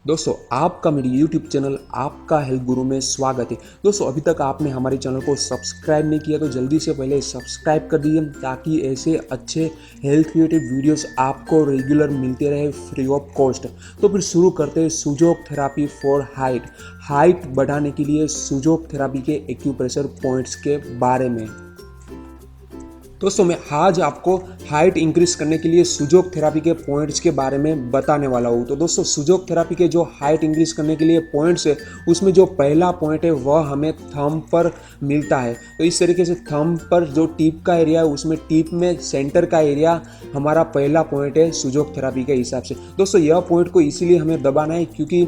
दोस्तों आपका मेरे YouTube चैनल आपका हेल्थ गुरु में स्वागत है। दोस्तों अभी तक आपने हमारे चैनल को सब्सक्राइब नहीं किया तो जल्दी से पहले सब्सक्राइब कर दीजिए ताकि ऐसे अच्छे हेल्थ रिलेटेड वीडियोस आपको रेगुलर मिलते रहे फ्री ऑफ कॉस्ट। तो फिर शुरू करते हैं सुजोग थेरापी फॉर हाइट बढ़ाने के लिए सुजोग थेरापी के एक्यूप्रेशर पॉइंट्स के बारे में। दोस्तों मैं आज आपको हाइट इंक्रीज करने के लिए सुजोग थेरापी के पॉइंट्स के बारे में बताने वाला हूँ। तो दोस्तों सुजोग थेरापी के जो हाइट इंक्रीज करने के लिए पॉइंट्स है उसमें जो पहला पॉइंट है वह हमें थंब पर मिलता है। तो इस तरीके से थंब पर जो टिप का एरिया है उसमें टिप में सेंटर का एरिया हमारा पहला पॉइंट है सुजोग थेरापी के हिसाब से। दोस्तों यह पॉइंट को इसीलिए हमें दबाना है क्योंकि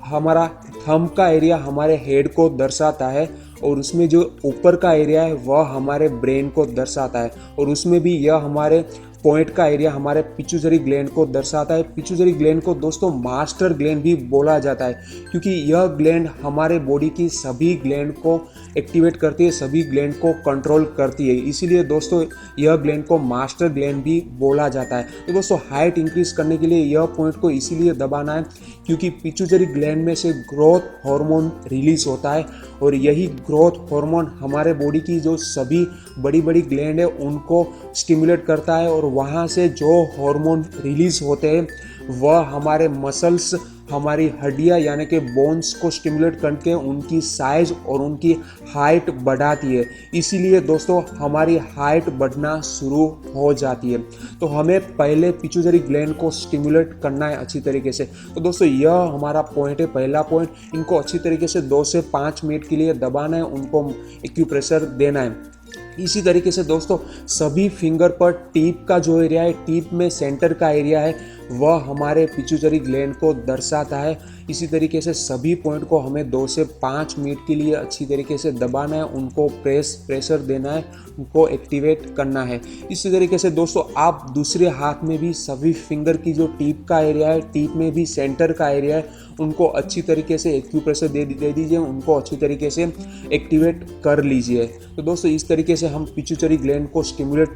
हमारा थंब का एरिया हमारे हेड को दर्शाता है और उसमें जो ऊपर का एरिया है वह हमारे ब्रेन को दर्शाता है और उसमें भी यह हमारे पॉइंट का एरिया हमारे पिट्यूटरी ग्लैंड को दर्शाता है। पिट्यूटरी ग्लैंड को दोस्तों मास्टर ग्लैंड भी बोला जाता है क्योंकि यह ग्लैंड हमारे बॉडी की सभी ग्लैंड को एक्टिवेट करती है, सभी ग्लैंड को कंट्रोल करती है, इसीलिए दोस्तों यह ग्लैंड को मास्टर ग्लैंड भी बोला जाता है। तो दोस्तों हाइट इंक्रीज करने के लिए यह पॉइंट को इसीलिए दबाना है क्योंकि पिट्यूटरी ग्लैंड में से ग्रोथ हार्मोन रिलीज होता है और यही ग्रोथ हार्मोन हमारे बॉडी की जो सभी बड़ी बड़ी ग्लैंड है उनको स्टिमुलेट करता है और वहाँ से जो हार्मोन रिलीज होते हैं वह हमारे मसल्स, हमारी हड्डियाँ यानी कि बोन्स को स्टिमुलेट करके उनकी साइज और उनकी हाइट बढ़ाती है। इसीलिए दोस्तों हमारी हाइट बढ़ना शुरू हो जाती है। तो हमें पहले पिट्यूटरी ग्लैंड को स्टिमुलेट करना है अच्छी तरीके से। तो दोस्तों यह हमारा पॉइंट है, पहला पॉइंट। इनको अच्छी तरीके से 2 से 5 मिनट के लिए दबाना है, उनको एक्यूप्रेशर देना है। इसी तरीके से दोस्तों सभी फिंगर पर टिप का जो एरिया है, टिप में सेंटर का एरिया है, वह हमारे पिट्यूटरी ग्लैंड को दर्शाता है। इसी तरीके से सभी पॉइंट को हमें 2 से 5 मिनट के लिए अच्छी तरीके से दबाना है, उनको प्रेशर देना है, उनको एक्टिवेट करना है। इसी तरीके से दोस्तों आप दूसरे हाथ में भी सभी फिंगर की जो टिप का एरिया है, टिप में भी सेंटर का एरिया है, उनको अच्छी तरीके से एक्यूप्रेशर दे दीजिए, उनको अच्छी तरीके से एक्टिवेट कर लीजिए। तो दोस्तों इस तरीके से हम पिट्यूटरी ग्लैंड को स्टिमुलेट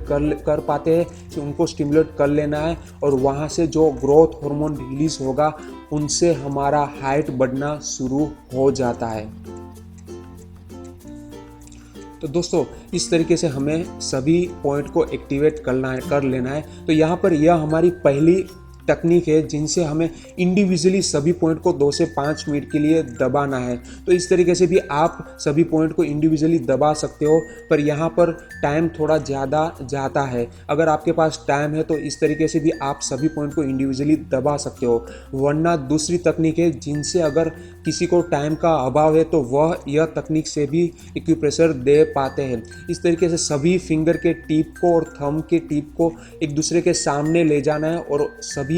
कर पाते हैं कि उनको स्टिमुलेट कर लेना है और वहाँ से जो ग्रोथ हार्मोन रिलीज होगा उनसे हमारा हाइट बढ़ना शुरू हो जाता है। तो दोस्तों इस तरीके से हमें सभी पॉइंट को एक्टिवेट कर लेना है। तो यहाँ पर यह हमारी पहली तकनीक है जिनसे हमें इंडिविजुअली सभी पॉइंट को 2 से 5 मिनट के लिए दबाना है। तो इस तरीके से भी आप सभी पॉइंट को इंडिविजुअली दबा सकते हो, पर यहाँ पर टाइम थोड़ा ज़्यादा जाता है। अगर आपके पास टाइम है तो इस तरीके से भी आप सभी पॉइंट को इंडिविजुअली दबा सकते हो। वरना दूसरी तकनीक है जिनसे अगर किसी को टाइम का अभाव है तो वह यह तकनीक से भी एक्यूप्रेशर दे पाते हैं। इस तरीके से सभी फिंगर के टिप को और थंब के टिप को एक दूसरे के सामने ले जाना है और सभी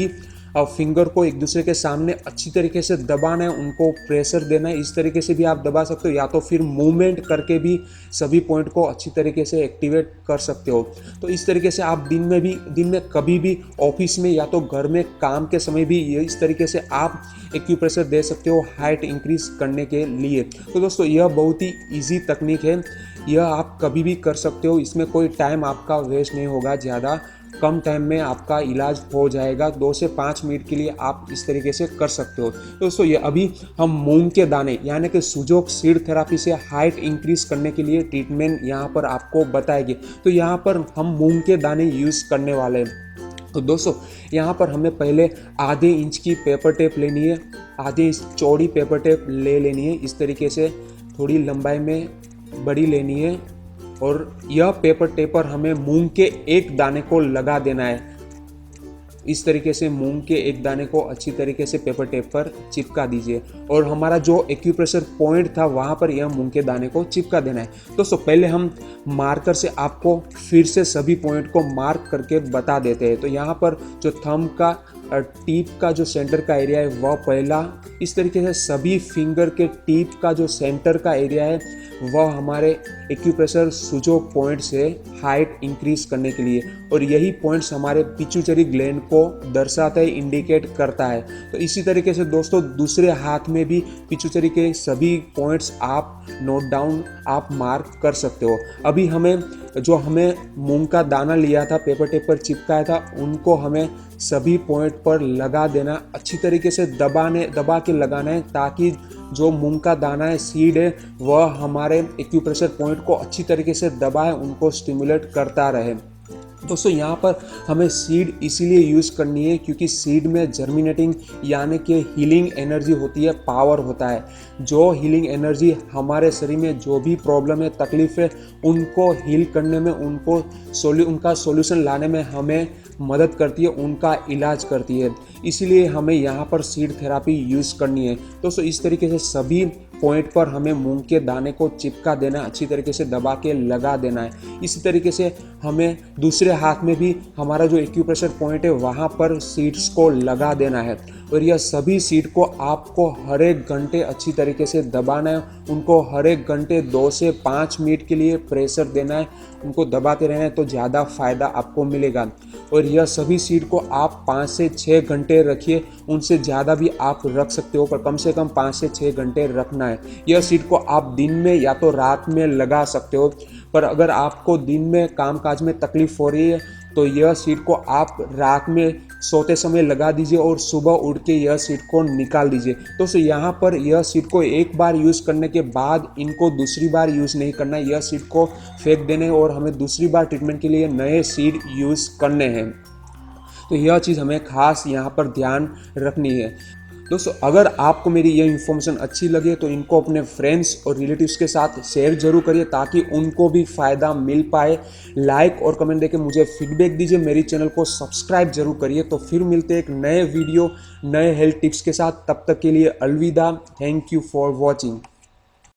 फिंगर को एक दूसरे के सामने अच्छी तरीके से दबाना है, उनको प्रेशर देना है। इस तरीके से भी आप दबा सकते हो या तो फिर मूवमेंट करके भी सभी पॉइंट को अच्छी तरीके से एक्टिवेट कर सकते हो। तो इस तरीके से आप दिन में कभी भी ऑफिस में या तो घर में काम के समय भी इस तरीके से आप एक्यूप्रेशर दे सकते हो हाइट इंक्रीज करने के लिए। तो दोस्तों यह बहुत ही ईजी तकनीक है, यह आप कभी भी कर सकते हो। इसमें कोई टाइम आपका वेस्ट नहीं होगा, ज़्यादा कम टाइम में आपका इलाज हो जाएगा। 2 से 5 मिनट के लिए आप इस तरीके से कर सकते हो। दोस्तों ये अभी हम मूंग के दाने यानी कि सुजोग सीड थेरापी से हाइट इंक्रीज करने के लिए ट्रीटमेंट यहाँ पर आपको बताएंगे। तो यहाँ पर हम मूंग के दाने यूज़ करने वाले हैं। तो दोस्तों यहाँ पर हमें पहले आधे इंच की पेपर टेप लेनी है, आधे इंच चौड़ी पेपर टेप ले लेनी है। इस तरीके से थोड़ी लंबाई में बड़ी लेनी है और यह पेपर टेप पर हमें मूंग के एक दाने को लगा देना है। इस तरीके से मूंग के एक दाने को अच्छी तरीके से पेपर टेप पर चिपका दीजिए और हमारा जो एक्यूप्रेशर पॉइंट था वहाँ पर यह मूंग के दाने को चिपका देना है। दोस्तों पहले हम मार्कर से आपको फिर से सभी पॉइंट को मार्क करके बता देते हैं। तो यहाँ पर जो थंब का टिप का जो सेंटर का एरिया है वह पहला, इस तरीके से सभी फिंगर के टिप का जो सेंटर का एरिया है वह हमारे एक्यूप्रेशर सुजोग पॉइंट से हाइट इंक्रीज करने के लिए और यही पॉइंट्स हमारे पिट्यूटरी ग्लैंड को दर्शाता है, इंडिकेट करता है। तो इसी तरीके से दोस्तों दूसरे हाथ में भी पिट्यूटरी के सभी पॉइंट्स आप नोट डाउन, आप मार्क कर सकते हो। अभी हमें मूंग का दाना लिया था, पेपर टेप पर चिपकाया था, उनको हमें सभी पॉइंट पर लगा देना, अच्छी तरीके से दबा के लगाना है, ताकि जो मूंग का दाना है, सीड है, वह हमारे एक्यूप्रेशर पॉइंट को अच्छी तरीके से दबाए, उनको स्टिमुलेट करता रहे। दोस्तों यहाँ पर हमें सीड इसीलिए यूज़ करनी है क्योंकि सीड में जर्मिनेटिंग यानी कि हीलिंग एनर्जी होती है, पावर होता है। जो हीलिंग एनर्जी हमारे शरीर में जो भी प्रॉब्लम है, तकलीफ है, उनको हील करने में, उनका सॉल्यूशन लाने में हमें मदद करती है, उनका इलाज करती है। इसीलिए हमें यहाँ पर सीड थेरापी यूज़ करनी है। दोस्तों इस तरीके से सभी पॉइंट पर हमें मूंग के दाने को चिपका देना, अच्छी तरीके से दबा के लगा देना है। इसी तरीके से हमें दूसरे हाथ में भी हमारा जो एक्यूप्रेशर पॉइंट है वहाँ पर सीड्स को लगा देना है, और यह सभी सीड को आपको हर एक घंटे अच्छी तरीके से दबाना है, उनको हर एक घंटे 2 से 5 मिनट के लिए प्रेशर देना है, उनको दबाते रहना है, तो ज़्यादा फायदा आपको मिलेगा। और यह सभी सीड को आप 5 से 6 घंटे रखिए, उनसे ज़्यादा भी आप रख सकते हो, पर कम से कम 5 से 6 घंटे रखना है। यह सीड को आप दिन में या तो रात में लगा सकते हो, पर अगर आपको दिन में कामकाज में तकलीफ हो रही है तो यह सीड को आप रात में सोते समय लगा दीजिए और सुबह उठ के यह सीड को निकाल दीजिए। तो यहाँ पर यह सीड को एक बार यूज़ करने के बाद इनको दूसरी बार यूज़ नहीं करना है, यह सीड को फेंक देने और हमें दूसरी बार ट्रीटमेंट के लिए नए सीड यूज़ करने हैं। तो यह चीज़ हमें खास यहाँ पर ध्यान रखनी है। दोस्तों अगर आपको मेरी यह इन्फॉर्मेशन अच्छी लगे तो इनको अपने फ्रेंड्स और रिलेटिव्स के साथ शेयर जरूर करिए, ताकि उनको भी फ़ायदा मिल पाए। लाइक और कमेंट देके मुझे फीडबैक दीजिए, मेरी चैनल को सब्सक्राइब जरूर करिए। तो फिर मिलते हैं एक नए वीडियो, नए हेल्थ टिप्स के साथ। तब तक के लिए अलविदा। Thank you for watching.